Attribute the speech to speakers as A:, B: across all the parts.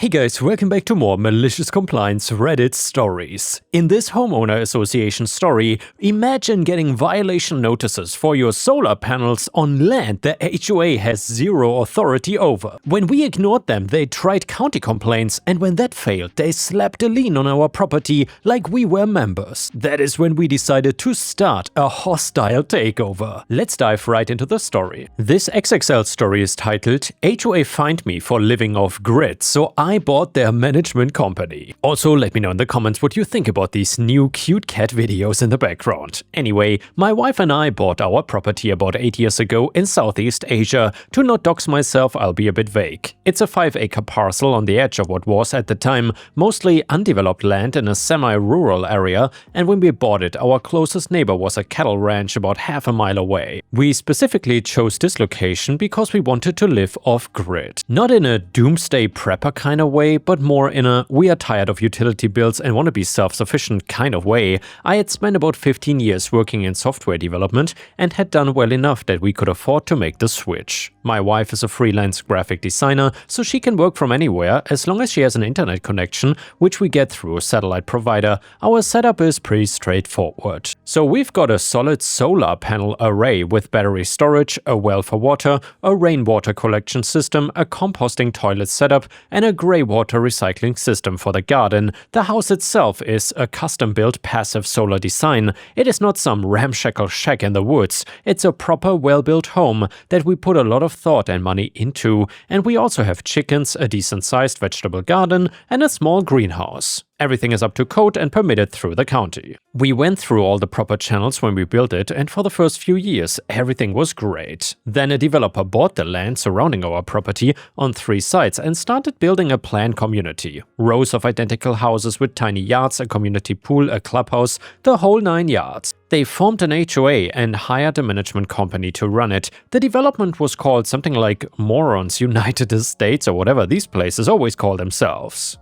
A: Hey guys, welcome back to more Malicious Compliance Reddit stories. In this homeowner association story, imagine getting violation notices for your solar panels on land the HOA has zero authority over. When we ignored them, they tried county complaints, and when that failed, they slapped a lien on our property like we were members. That is when we decided to start a hostile takeover. Let's dive right into the story. This XXL story is titled HOA Fined Me for Living Off Grid, so I bought their management company. Also, let me know in the comments what you think about these new cute cat videos in the background. Anyway, my wife and I bought our property about 8 years ago in Southeast Asia. To not dox myself, I'll be a bit vague. It's a 5-acre parcel on the edge of what was, at the time, mostly undeveloped land in a semi-rural area, and when we bought it, our closest neighbor was a cattle ranch about half a mile away. We specifically chose this location because we wanted to live off-grid. Not in a doomsday prepper kind of way, but more in a we are tired of utility bills and want to be self-sufficient kind of way. I had spent about 15 years working in software development and had done well enough that we could afford to make the switch. My wife is a freelance graphic designer, so she can work from anywhere as long as she has an internet connection, which we get through a satellite provider. Our setup is pretty straightforward. So we've got a solid solar panel array with battery storage, a well for water, a rainwater collection system, a composting toilet setup, and a grey water recycling system for the garden. The house itself is a custom-built passive solar design. It is not some ramshackle shack in the woods. It's a proper well-built home that we put a lot of thought and money into, and we also have chickens, a decent-sized vegetable garden, and a small greenhouse. Everything is up to code and permitted through the county. We went through all the proper channels when we built it, and for the first few years, everything was great. Then a developer bought the land surrounding our property on 3 sites and started building a planned community. Rows of identical houses with tiny yards, a community pool, a clubhouse, the whole 9 yards. They formed an HOA and hired a management company to run it. The development was called something like Morons United Estates or whatever these places always call themselves.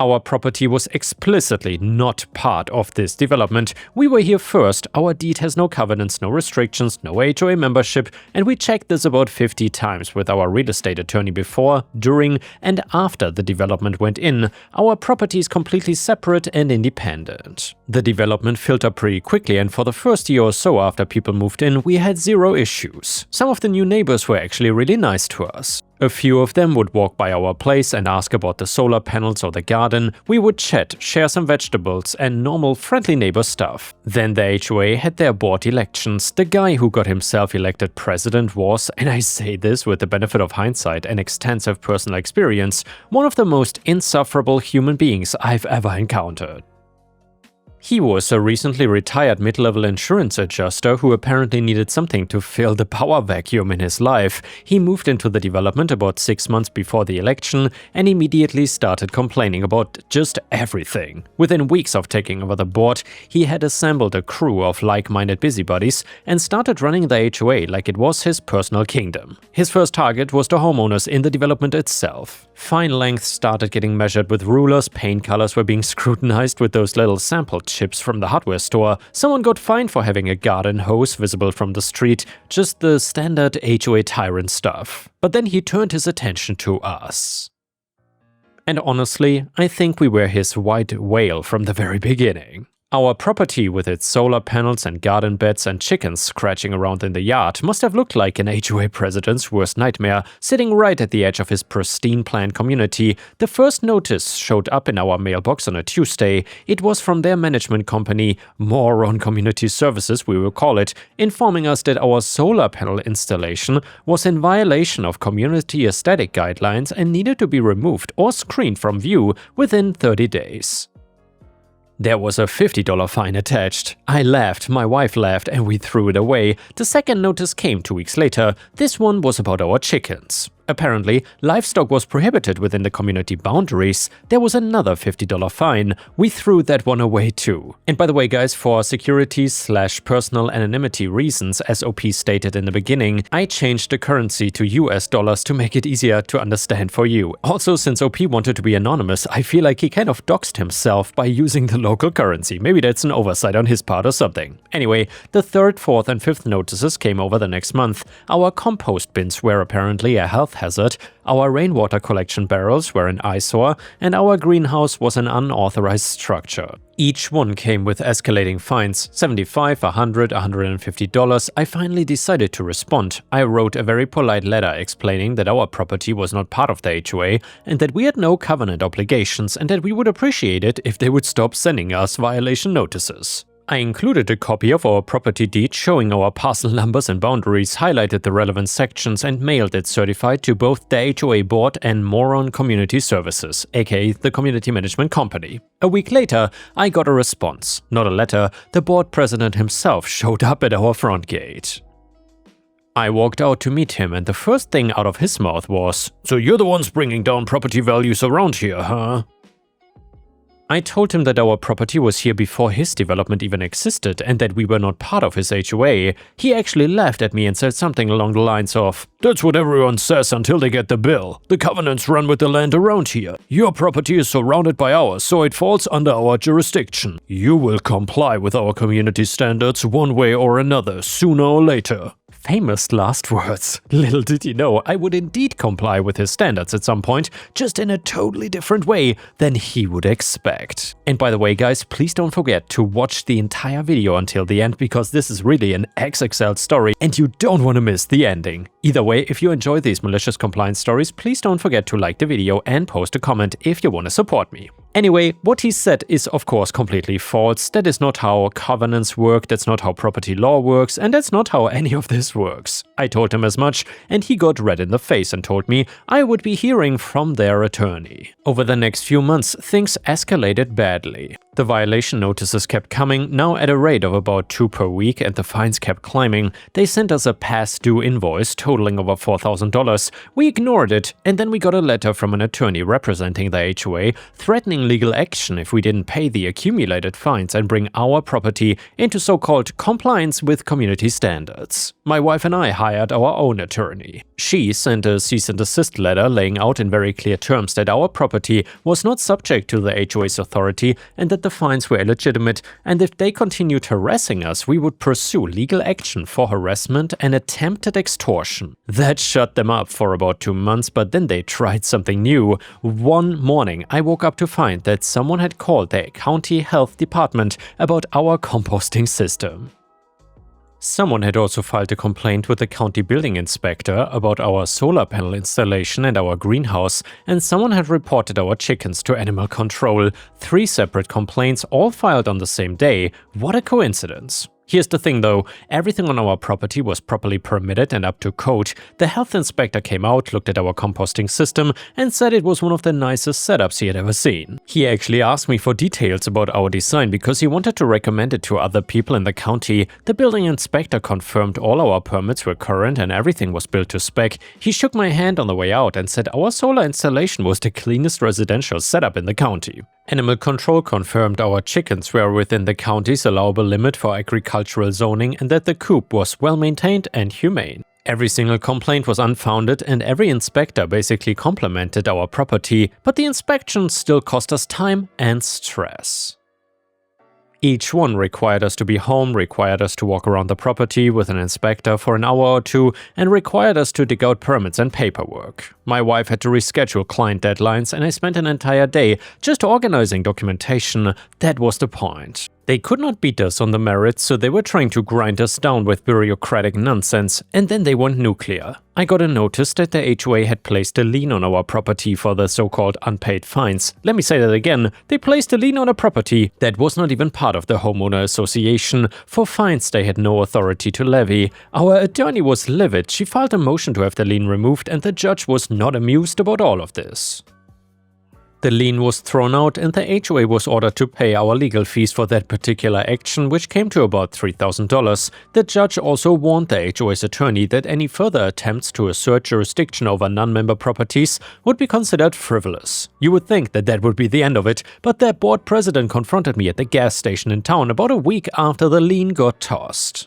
A: Our property was explicitly not part of this development. We were here first, our deed has no covenants, no restrictions, no HOA membership, and we checked this about 50 times with our real estate attorney before, during, and after the development went in. Our property is completely separate and independent. The development filled up pretty quickly, and for the first year or so after people moved in, we had 0 issues. Some of the new neighbors were actually really nice to us. A few of them would walk by our place and ask about the solar panels or the garden. We would chat, share some vegetables, and normal friendly neighbor stuff. Then the HOA had their board elections. The guy who got himself elected president was, and I say this with the benefit of hindsight and extensive personal experience, one of the most insufferable human beings I've ever encountered. He was a recently retired mid-level insurance adjuster who apparently needed something to fill the power vacuum in his life. He moved into the development about 6 months before the election and immediately started complaining about just everything. Within weeks of taking over the board, he had assembled a crew of like-minded busybodies and started running the HOA like it was his personal kingdom. His first target was the homeowners in the development itself. Fine lengths started getting measured with rulers, paint colors were being scrutinized with those little sample chips from the hardware store. Someone got fined for having a garden hose visible from the street, just the standard HOA tyrant stuff. But then he turned his attention to us. And honestly, I think we were his white whale from the very beginning. Our property, with its solar panels and garden beds and chickens scratching around in the yard, must have looked like an HOA president's worst nightmare, sitting right at the edge of his pristine planned community. The first notice showed up in our mailbox on a Tuesday. It was from their management company, Moron Community Services we will call it, informing us that our solar panel installation was in violation of community aesthetic guidelines and needed to be removed or screened from view within 30 days. There was a $50 fine attached. I laughed, my wife laughed, and we threw it away. The second notice came 2 weeks later. This one was about our chickens. Apparently, livestock was prohibited within the community boundaries. There was another $50 fine. We threw that one away too. And by the way guys, for security/personal anonymity reasons, as OP stated in the beginning, I changed the currency to US dollars to make it easier to understand for you. Also, since OP wanted to be anonymous, I feel like he kind of doxed himself by using the local currency. Maybe that's an oversight on his part or something. Anyway, the 3rd, 4th and 5th notices came over the next month. Our compost bins were apparently a health hazard, our rainwater collection barrels were an eyesore, and our greenhouse was an unauthorized structure. Each one came with escalating fines, $75, $100, $150. I finally decided to respond. I wrote a very polite letter explaining that our property was not part of the HOA and that we had no covenant obligations and that we would appreciate it if they would stop sending us violation notices. I included a copy of our property deed showing our parcel numbers and boundaries, highlighted the relevant sections, and mailed it certified to both the HOA board and Moron Community Services, aka the community management company. A week later, I got a response. Not a letter, the board president himself showed up at our front gate. I walked out to meet him, and the first thing out of his mouth was, "So you're the ones bringing down property values around here, huh?" I told him that our property was here before his development even existed and that we were not part of his HOA. He actually laughed at me and said something along the lines of, "That's what everyone says until they get the bill. The covenants run with the land around here. Your property is surrounded by ours, so it falls under our jurisdiction. You will comply with our community standards one way or another, sooner or later." Famous last words. Little did he know I would indeed comply with his standards at some point, just in a totally different way than he would expect. And by the way, guys, please don't forget to watch the entire video until the end, because this is really an XXL story and you don't want to miss the ending. Either way, if you enjoy these malicious compliance stories, please don't forget to like the video and post a comment if you want to support me. Anyway, what he said is of course completely false. That is not how covenants work, that's not how property law works, and that's not how any of this works. I told him as much, and he got red in the face and told me I would be hearing from their attorney. Over the next few months, things escalated badly. The violation notices kept coming, now at a rate of about 2 per week, and the fines kept climbing. They sent us a past due invoice totaling over $4,000. We ignored it, and then we got a letter from an attorney representing the HOA threatening legal action if we didn't pay the accumulated fines and bring our property into so-called compliance with community standards. My wife and I hired our own attorney. She sent a cease and desist letter laying out in very clear terms that our property was not subject to the HOA's authority and that the fines were illegitimate, and if they continued harassing us, we would pursue legal action for harassment and attempted extortion. That shut them up for about 2 months, but then they tried something new. One morning, I woke up to find that someone had called the county health department about our composting system. Someone had also filed a complaint with the county building inspector about our solar panel installation and our greenhouse, and someone had reported our chickens to animal control. 3 separate complaints, all filed on the same day. What a coincidence. Here's the thing though, everything on our property was properly permitted and up to code. The health inspector came out, looked at our composting system, and said it was one of the nicest setups he had ever seen. He actually asked me for details about our design because he wanted to recommend it to other people in the county. The building inspector confirmed all our permits were current and everything was built to spec. He shook my hand on the way out and said our solar installation was the cleanest residential setup in the county. Animal control confirmed our chickens were within the county's allowable limit for agricultural zoning and that the coop was well maintained and humane. Every single complaint was unfounded and every inspector basically complimented our property, but the inspections still cost us time and stress. Each one required us to be home, required us to walk around the property with an inspector for an hour or 2, and required us to dig out permits and paperwork. My wife had to reschedule client deadlines, and I spent an entire day just organizing documentation. That was the point. They could not beat us on the merits, so they were trying to grind us down with bureaucratic nonsense, and then they went nuclear. I got a notice that the HOA had placed a lien on our property for the so-called unpaid fines. Let me say that again, they placed a lien on a property that was not even part of the homeowner association for fines they had no authority to levy. Our attorney was livid. She filed a motion to have the lien removed, and the judge was not amused about all of this. The lien was thrown out and the HOA was ordered to pay our legal fees for that particular action, which came to about $3,000. The judge also warned the HOA's attorney that any further attempts to assert jurisdiction over non-member properties would be considered frivolous. You would think that that would be the end of it, but their board president confronted me at the gas station in town about a week after the lien got tossed.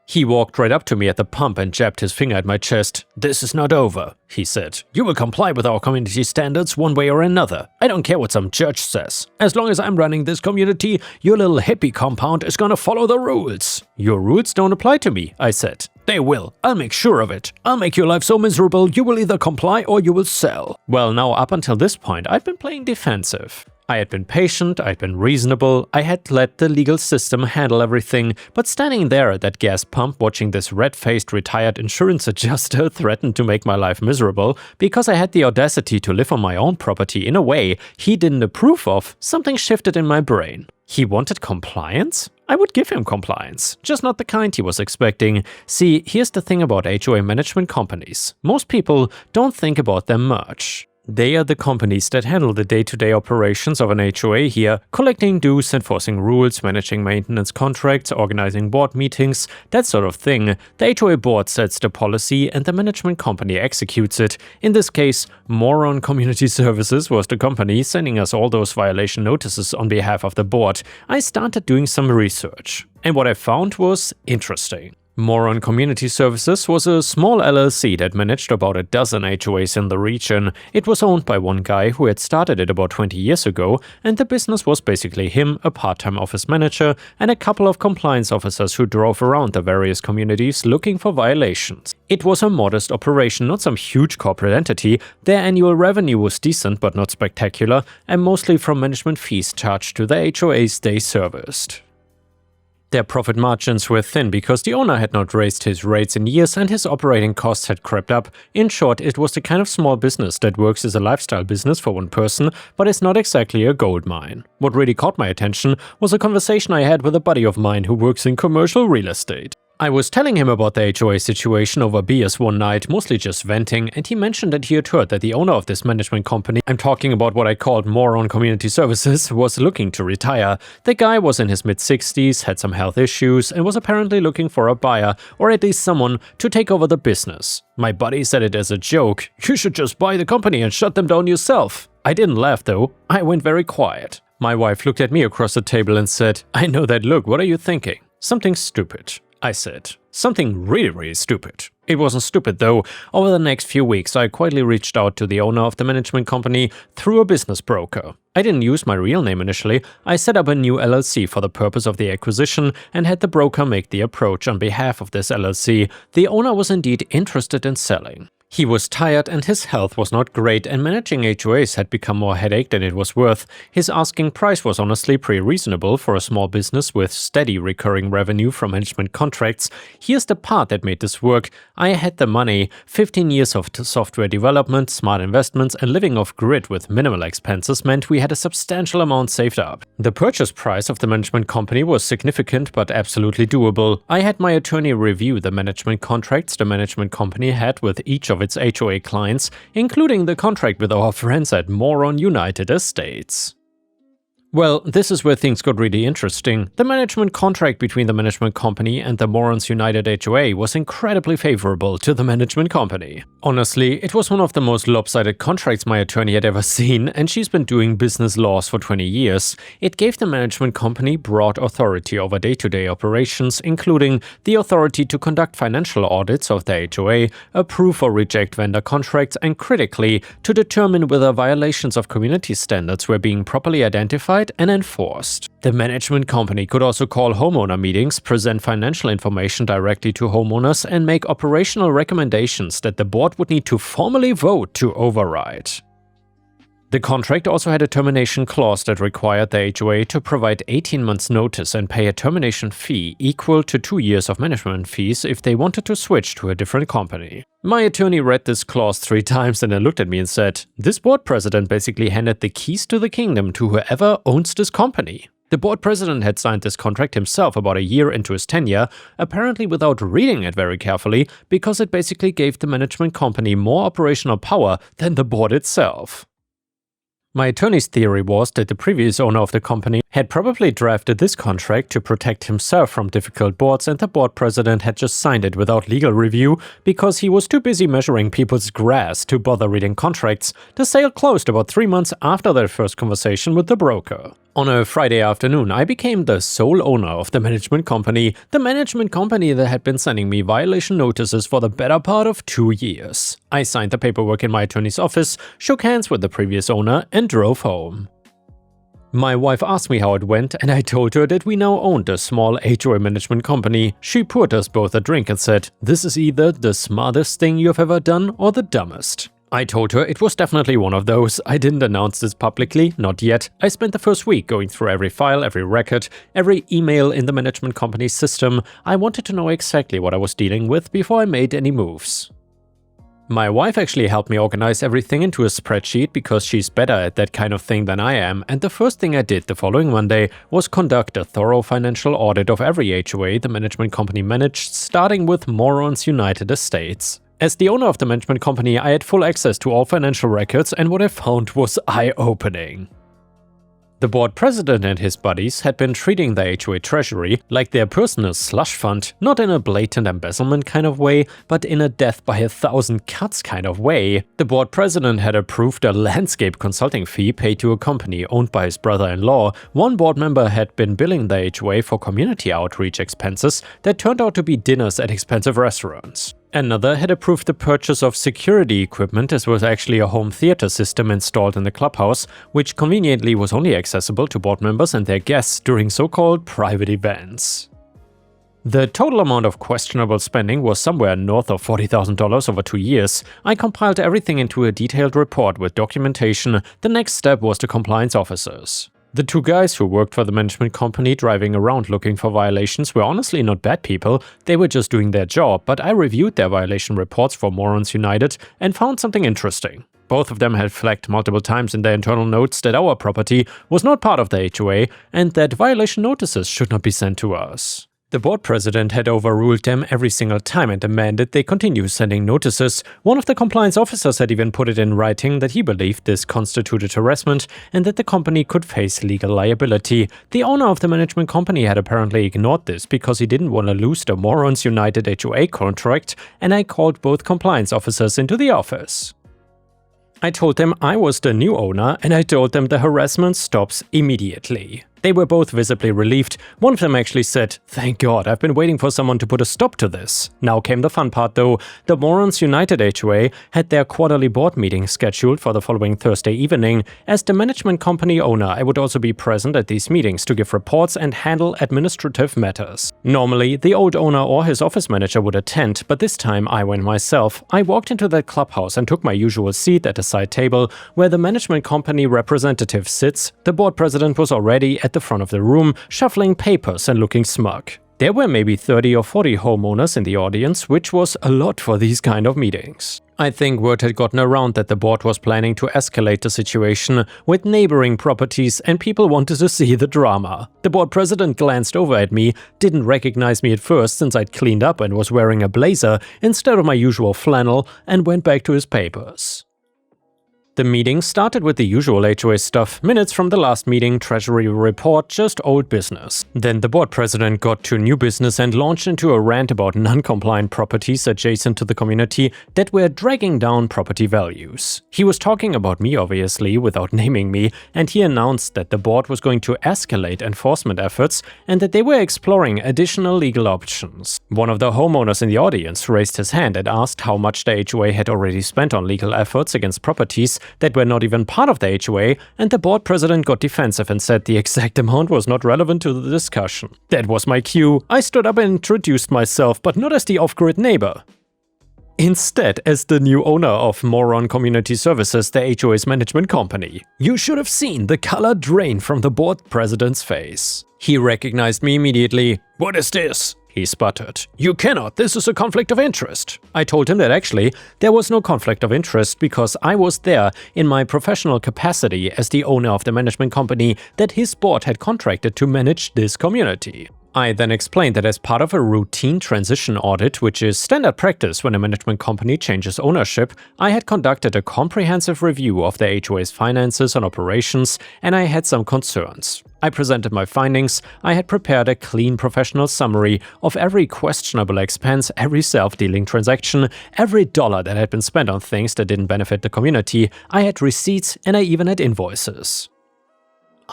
A: He walked right up to me at the pump and jabbed his finger at my chest. "This is not over," he said. "You will comply with our community standards one way or another. I don't care what some judge says. As long as I'm running this community, your little hippie compound is gonna follow the rules." "Your rules don't apply to me," I said. They will. I'll make sure of it. I'll make your life so miserable you will either comply or you will sell. Well, now up until this point, I'd been playing defensive. I had been patient, I'd been reasonable, I had let the legal system handle everything, but standing there at that gas pump watching this red-faced retired insurance adjuster threaten to make my life miserable because I had the audacity to live on my own property in a way he didn't approve of, something shifted in my brain. He wanted compliance? I would give him compliance, just not the kind he was expecting. See, here's the thing about HOA management companies. Most people don't think about them much. They are the companies that handle the day-to-day operations of an HOA here, collecting dues, enforcing rules, managing maintenance contracts, organizing board meetings, that sort of thing. The HOA board sets the policy and the management company executes it. In this case, Moron Community Services was the company sending us all those violation notices on behalf of the board. I started doing some research, and what I found was interesting. Moron Community Services was a small LLC that managed about a dozen HOAs in the region. It was owned by one guy who had started it about 20 years ago, and the business was basically him, a part-time office manager, and a couple of compliance officers who drove around the various communities looking for violations. It was a modest operation, not some huge corporate entity. Their annual revenue was decent but not spectacular, and mostly from management fees charged to the HOAs they serviced. Their profit margins were thin because the owner had not raised his rates in years and his operating costs had crept up. In short, it was the kind of small business that works as a lifestyle business for one person, but is not exactly a gold mine. What really caught my attention was a conversation I had with a buddy of mine who works in commercial real estate. I was telling him about the HOA situation over beers one night, mostly just venting, and he mentioned that he had heard that the owner of this management company, I'm talking about what I called Moron Community Services, was looking to retire. The guy was in his mid-60s, had some health issues, and was apparently looking for a buyer, or at least someone, to take over the business. My buddy said it as a joke, "You should just buy the company and shut them down yourself." I didn't laugh though, I went very quiet. My wife looked at me across the table and said, "I know that look, what are you thinking?" "Something stupid," I said. Something really stupid. It wasn't stupid though. Over the next few weeks, I quietly reached out to the owner of the management company through a business broker. I didn't use my real name initially. I set up a new LLC for the purpose of the acquisition and had the broker make the approach on behalf of this LLC. The owner was indeed interested in selling. He was tired and his health was not great, and managing HOAs had become more headache than it was worth. His asking price was honestly pretty reasonable for a small business with steady recurring revenue from management contracts. Here's the part that made this work. I had the money, 15 years of software development, smart investments, and living off-grid with minimal expenses meant we had a substantial amount saved up. The purchase price of the management company was significant but absolutely doable. I had my attorney review the management contracts the management company had with each of its HOA clients, including the contract with our friends at Moron United Estates. Well, this is where things got really interesting. The management contract between the management company and the Morons United HOA was incredibly favorable to the management company. Honestly, it was one of the most lopsided contracts my attorney had ever seen, and she's been doing business laws for 20 years. It gave the management company broad authority over day-to-day operations, including the authority to conduct financial audits of the HOA, approve or reject vendor contracts, and critically, to determine whether violations of community standards were being properly identified and enforced. The management company could also call homeowner meetings, present financial information directly to homeowners, and make operational recommendations that the board would need to formally vote to override. The contract also had a termination clause that required the HOA to provide 18 months notice and pay a termination fee equal to 2 years of management fees if they wanted to switch to a different company. My attorney read this clause 3 times and then looked at me and said, "This board president basically handed the keys to the kingdom to whoever owns this company." The board president had signed this contract himself about a year into his tenure, apparently without reading it very carefully, because it basically gave the management company more operational power than the board itself. My attorney's theory was that the previous owner of the company had probably drafted this contract to protect himself from difficult boards, and the board president had just signed it without legal review because he was too busy measuring people's grass to bother reading contracts. The sale closed about 3 months after their first conversation with the broker. On a Friday afternoon, I became the sole owner of the management company that had been sending me violation notices for the better part of 2 years. I signed the paperwork in my attorney's office, shook hands with the previous owner, and drove home. My wife asked me how it went, and I told her that we now owned a small HOA management company. She poured us both a drink and said, "This is either the smartest thing you've ever done or the dumbest." I told her it was definitely one of those. I didn't announce this publicly, not yet. I spent the first week going through every file, every record, every email in the management company's system. I wanted to know exactly what I was dealing with before I made any moves. My wife actually helped me organize everything into a spreadsheet because she's better at that kind of thing than I am, and the first thing I did the following Monday was conduct a thorough financial audit of every HOA the management company managed, starting with Morons United Estates. As the owner of the management company, I had full access to all financial records, and what I found was eye-opening. The board president and his buddies had been treating the HOA treasury like their personal slush fund, not in a blatant embezzlement kind of way, but in a death by 1,000 cuts kind of way. The board president had approved a landscape consulting fee paid to a company owned by his brother-in-law. One board member had been billing the HOA for community outreach expenses that turned out to be dinners at expensive restaurants. Another had approved the purchase of security equipment, as was actually a home theater system installed in the clubhouse, which conveniently was only accessible to board members and their guests during so-called private events. The total amount of questionable spending was somewhere north of $40,000 over 2 years. I compiled everything into a detailed report with documentation. The next step was the compliance officers. The two guys who worked for the management company driving around looking for violations were honestly not bad people, they were just doing their job, but I reviewed their violation reports for Morons United and found something interesting. Both of them had flagged multiple times in their internal notes that our property was not part of the HOA and that violation notices should not be sent to us. The board president had overruled them every single time and demanded they continue sending notices. One of the compliance officers had even put it in writing that he believed this constituted harassment and that the company could face legal liability. The owner of the management company had apparently ignored this because he didn't want to lose the Morons United HOA contract, and I called both compliance officers into the office. I told them I was the new owner, and I told them the harassment stops immediately. They were both visibly relieved. One of them actually said, "Thank God, I've been waiting for someone to put a stop to this." Now came the fun part though. The Morons United HOA had their quarterly board meeting scheduled for the following Thursday evening. As the management company owner, I would also be present at these meetings to give reports and handle administrative matters. Normally, the old owner or his office manager would attend, but this time I went myself. I walked into the clubhouse and took my usual seat at a side table where the management company representative sits. The board president was already at the front of the room, shuffling papers and looking smug. There were maybe 30 or 40 homeowners in the audience, which was a lot for these kind of meetings. I think word had gotten around that the board was planning to escalate the situation with neighboring properties and people wanted to see the drama. The board president glanced over at me, didn't recognize me at first since I'd cleaned up and was wearing a blazer instead of my usual flannel, and went back to his papers. The meeting started with the usual HOA stuff, minutes from the last meeting, treasury report, just old business. Then the board president got to new business and launched into a rant about non-compliant properties adjacent to the community that were dragging down property values. He was talking about me obviously, without naming me, and he announced that the board was going to escalate enforcement efforts and that they were exploring additional legal options. One of the homeowners in the audience raised his hand and asked how much the HOA had already spent on legal efforts against properties that were not even part of the HOA, and the board president got defensive and said the exact amount was not relevant to the discussion. That was my cue. I stood up and introduced myself, but not as the off-grid neighbor. Instead, as the new owner of Moron Community Services, the HOA's management company. You should have seen the color drain from the board president's face. He recognized me immediately. "What is this?" he sputtered. "You cannot, this is a conflict of interest." I told him that actually there was no conflict of interest because I was there in my professional capacity as the owner of the management company that his board had contracted to manage this community. I then explained that as part of a routine transition audit, which is standard practice when a management company changes ownership, I had conducted a comprehensive review of the HOA's finances and operations, and I had some concerns. I presented my findings. I had prepared a clean professional summary of every questionable expense, every self-dealing transaction, every dollar that had been spent on things that didn't benefit the community. I had receipts and I even had invoices.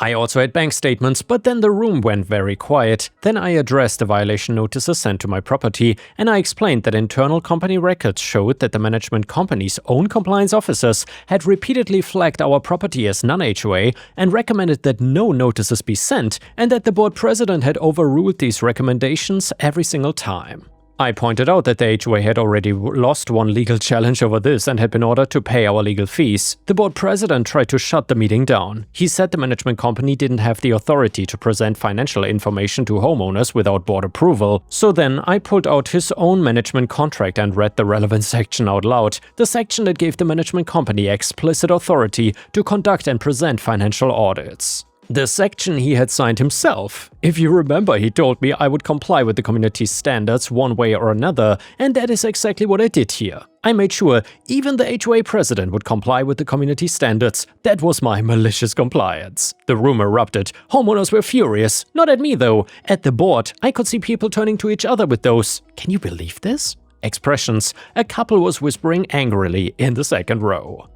A: I also had bank statements, but then the room went very quiet. Then I addressed the violation notices sent to my property, and I explained that internal company records showed that the management company's own compliance officers had repeatedly flagged our property as non-HOA and recommended that no notices be sent, and that the board president had overruled these recommendations every single time. I pointed out that the HOA had already lost one legal challenge over this and had been ordered to pay our legal fees. The board president tried to shut the meeting down. He said the management company didn't have the authority to present financial information to homeowners without board approval. So then I pulled out his own management contract and read the relevant section out loud, the section that gave the management company explicit authority to conduct and present financial audits. The section he had signed himself. If you remember, he told me I would comply with the community's standards one way or another, and that is exactly what I did here. I made sure even the HOA president would comply with the community standards. That was my malicious compliance. The room erupted. Homeowners were furious. Not at me though. At the board, I could see people turning to each other with those, "Can you believe this?" expressions. A couple was whispering angrily in the second row.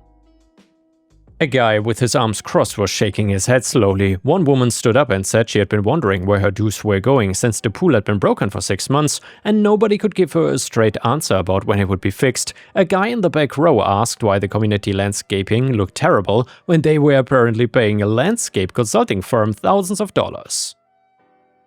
A: A guy with his arms crossed was shaking his head slowly. One woman stood up and said she had been wondering where her dues were going since the pool had been broken for 6 months, and nobody could give her a straight answer about when it would be fixed. A guy in the back row asked why the community landscaping looked terrible when they were apparently paying a landscape consulting firm thousands of dollars.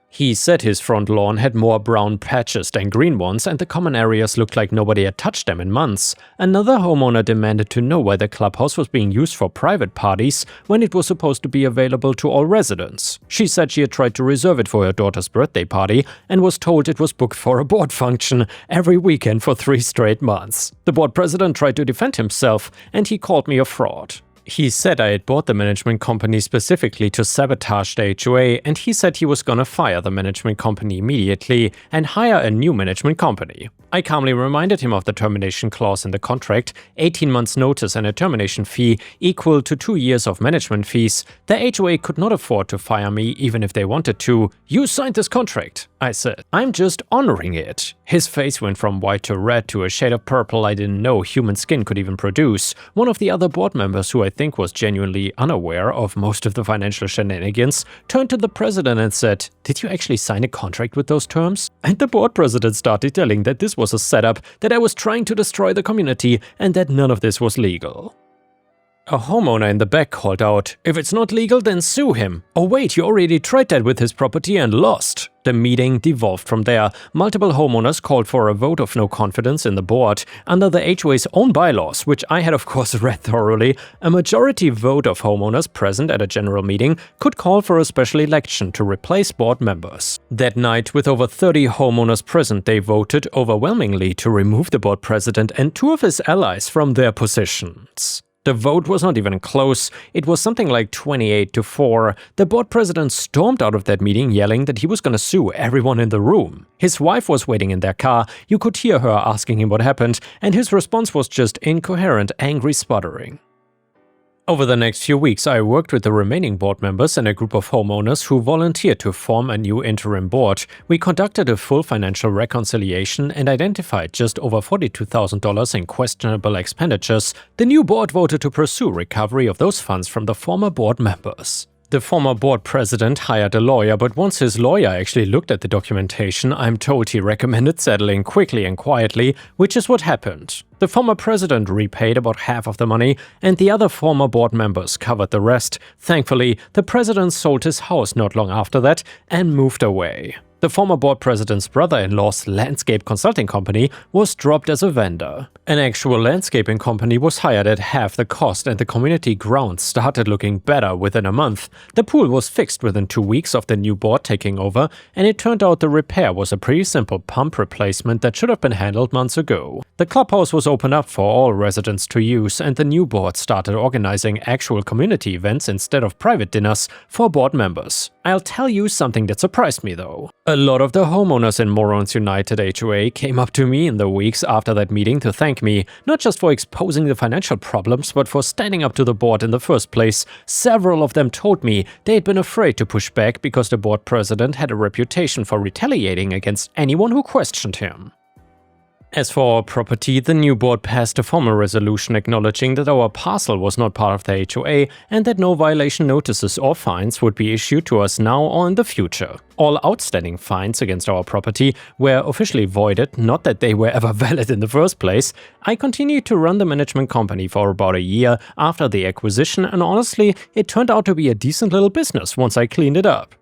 A: He said his front lawn had more brown patches than green ones, and the common areas looked like nobody had touched them in months. Another homeowner demanded to know why the clubhouse was being used for private parties when it was supposed to be available to all residents. She said she had tried to reserve it for her daughter's birthday party and was told it was booked for a board function every weekend for 3 straight months. The board president tried to defend himself, and he called me a fraud. He said I had bought the management company specifically to sabotage the HOA, and he said he was gonna fire the management company immediately and hire a new management company. I calmly reminded him of the termination clause in the contract, 18 months notice and a termination fee equal to 2 years of management fees. The HOA could not afford to fire me even if they wanted to. "You signed this contract," I said. "I'm just honoring it." His face went from white to red to a shade of purple I didn't know human skin could even produce. One of the other board members, who I think was genuinely unaware of most of the financial shenanigans, turned to the president and said, "Did you actually sign a contract with those terms?" And the board president started telling that this was a setup, that I was trying to destroy the community, and that none of this was legal. A homeowner in the back called out, "If it's not legal, then sue him." "Oh wait, you already tried that with his property and lost." The meeting devolved from there. Multiple homeowners called for a vote of no confidence in the board. Under the HOA's own bylaws, which I had of course read thoroughly, a majority vote of homeowners present at a general meeting could call for a special election to replace board members. That night, with over 30 homeowners present, they voted overwhelmingly to remove the board president and 2 of his allies from their positions. The vote was not even close. It was something like 28-4. The board president stormed out of that meeting yelling that he was gonna sue everyone in the room. His wife was waiting in their car. You could hear her asking him what happened, and his response was just incoherent, angry sputtering. Over the next few weeks, I worked with the remaining board members and a group of homeowners who volunteered to form a new interim board. We conducted a full financial reconciliation and identified just over $42,000 in questionable expenditures. The new board voted to pursue recovery of those funds from the former board members. The former board president hired a lawyer, but once his lawyer actually looked at the documentation, I'm told he recommended settling quickly and quietly, which is what happened. The former president repaid about half of the money, and the other former board members covered the rest. Thankfully, the president sold his house not long after that and moved away. The former board president's brother-in-law's landscape consulting company was dropped as a vendor. An actual landscaping company was hired at half the cost, and the community grounds started looking better within a month. The pool was fixed within 2 weeks of the new board taking over, and it turned out the repair was a pretty simple pump replacement that should have been handled months ago. The clubhouse was opened up for all residents to use, and the new board started organizing actual community events instead of private dinners for board members. I'll tell you something that surprised me though. A lot of the homeowners in Morons United HOA came up to me in the weeks after that meeting to thank me, not just for exposing the financial problems, but for standing up to the board in the first place. Several of them told me they had been afraid to push back because the board president had a reputation for retaliating against anyone who questioned him. As for our property, the new board passed a formal resolution acknowledging that our parcel was not part of the HOA and that no violation notices or fines would be issued to us now or in the future. All outstanding fines against our property were officially voided, not that they were ever valid in the first place. I continued to run the management company for about a year after the acquisition, and honestly, it turned out to be a decent little business once I cleaned it up.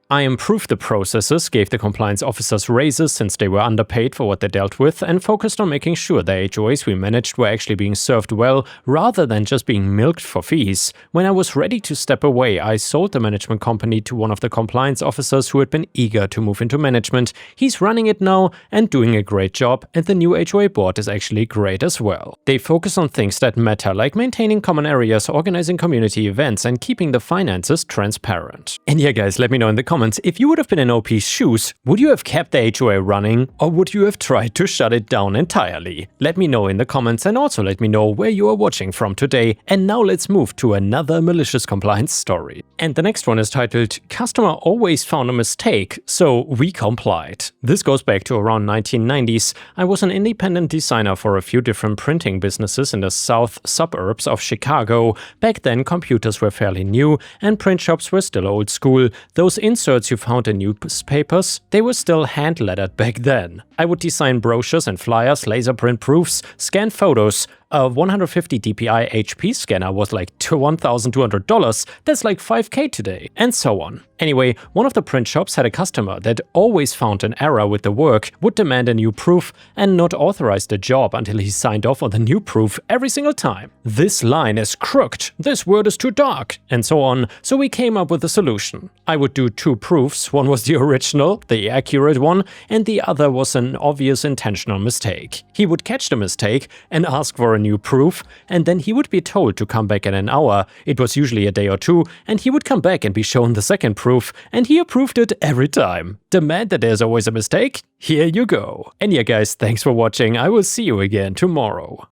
A: I improved the processes, gave the compliance officers raises since they were underpaid for what they dealt with, and focused on making sure the HOAs we managed were actually being served well, rather than just being milked for fees. When I was ready to step away, I sold the management company to one of the compliance officers who had been eager to move into management. He's running it now and doing a great job, and the new HOA board is actually great as well. They focus on things that matter, like maintaining common areas, organizing community events, and keeping the finances transparent. And yeah guys, let me know in the comments, if you would have been in OP's shoes, would you have kept the HOA running, or would you have tried to shut it down entirely? Let me know in the comments, and also let me know where you are watching from today. And now let's move to another malicious compliance story. And the next one is titled, "Customer always found a mistake, so we complied." This goes back to around 1990s. I was an independent designer for a few different printing businesses in the south suburbs of Chicago. Back then, computers were fairly new, and print shops were still old school. Those inserts you found in newspapers, they were still hand-lettered back then. I would design brochures and flyers, laser print proofs, scan photos. A 150 dpi HP scanner was like $1,200, that's like $5K today, and so on. Anyway, one of the print shops had a customer that always found an error with the work, would demand a new proof, and not authorize the job until he signed off on the new proof every single time. "This line is crooked, this word is too dark," and so on, so we came up with a solution. I would do two proofs, one was the original, the accurate one, and the other was an obvious intentional mistake. He would catch the mistake and ask for a new proof, and then he would be told to come back in an hour. It was usually a day or two, and he would come back and be shown the second proof, and he approved it every time. Demand that there's always a mistake? Here you go. And yeah guys, thanks for watching, I will see you again tomorrow.